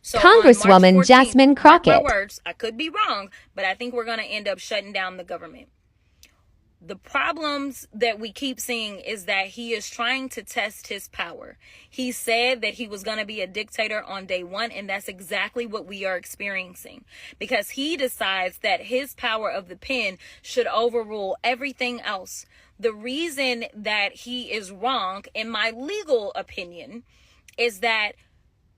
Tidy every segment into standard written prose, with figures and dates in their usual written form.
So on March Congresswoman 14th, Jasmine mark my Crockett. words, I could be wrong, but I think we're going to end up shutting down the government. The problems that we keep seeing is that he is trying to test his power. He said that he was going to be a dictator on day one, and that's exactly what we are experiencing, because he decides that his power of the pen should overrule everything else. The reason that he is wrong, in my legal opinion, is that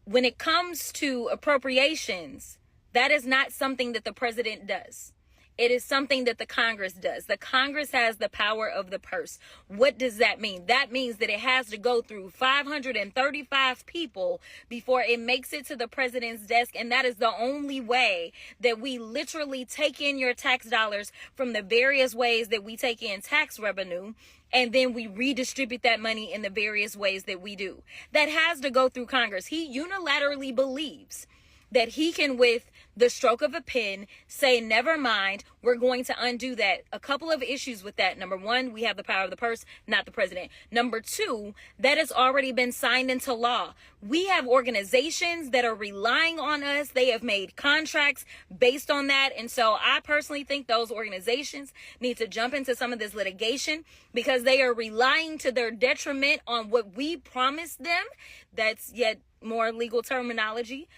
when it comes to appropriations, that is not something that the president does. It is something that the Congress does. The Congress has the power of the purse. What does that mean? That means that it has to go through 535 people before it makes it to the president's desk. And that is the only way that we literally take in your tax dollars from the various ways that we take in tax revenue. And then we redistribute that money in the various ways that we do. That has to go through Congress. He unilaterally believes that he can, with the stroke of a pen, say, never mind, we're going to undo that. A couple of issues with that. Number one, we have the power of the purse, not the president. Number two, that has already been signed into law. We have organizations that are relying on us. They have made contracts based on that. And so I personally think those organizations need to jump into some of this litigation, because they are relying to their detriment on what we promised them. That's yet more legal terminology.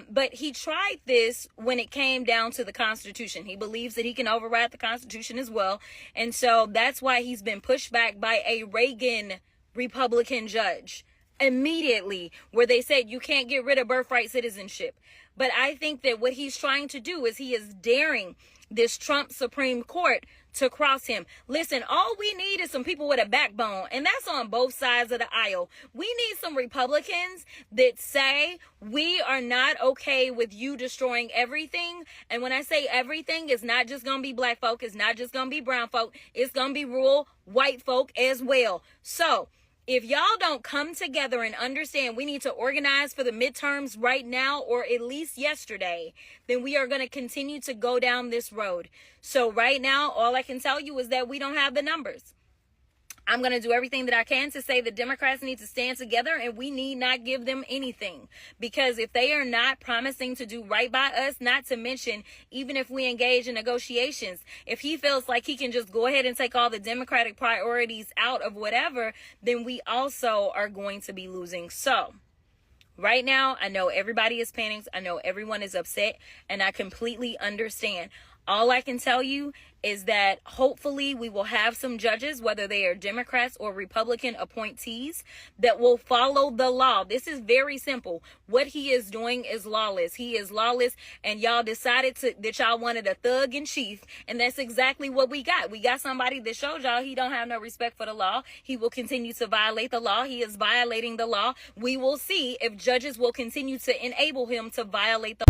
But he tried this when it came down to the Constitution. He believes that he can override the Constitution as well. And so that's why he's been pushed back by a Reagan Republican judge immediately, where they said you can't get rid of birthright citizenship. But I think that what he's trying to do is he is daring this Trump Supreme Court to cross him. Listen, all we need is some people with a backbone, and that's on both sides of the aisle. We need some Republicans that say we are not okay with you destroying everything. And when I say everything, it's not just gonna be black folk, it's not just gonna be brown folk, it's gonna be rural white folk as well. So if y'all don't come together and understand we need to organize for the midterms right now, or at least yesterday, then we are going to continue to go down this road. So right now, all I can tell you is that we don't have the numbers. I'm going to do everything that I can to say the Democrats need to stand together, and we need not give them anything, because if they are not promising to do right by us, not to mention even if we engage in negotiations, if he feels like he can just go ahead and take all the Democratic priorities out of whatever, then we also are going to be losing. So right now, I know everybody is panicked. I know everyone is upset, and I completely understand. All I can tell you is that hopefully we will have some judges, whether they are Democrats or Republican appointees, that will follow the law. This is very simple. What he is doing is lawless. He is lawless, and y'all decided that y'all wanted a thug in chief, and that's exactly what we got. We got somebody that showed y'all he don't have no respect for the law. He will continue to violate the law. He is violating the law. We will see if judges will continue to enable him to violate the law.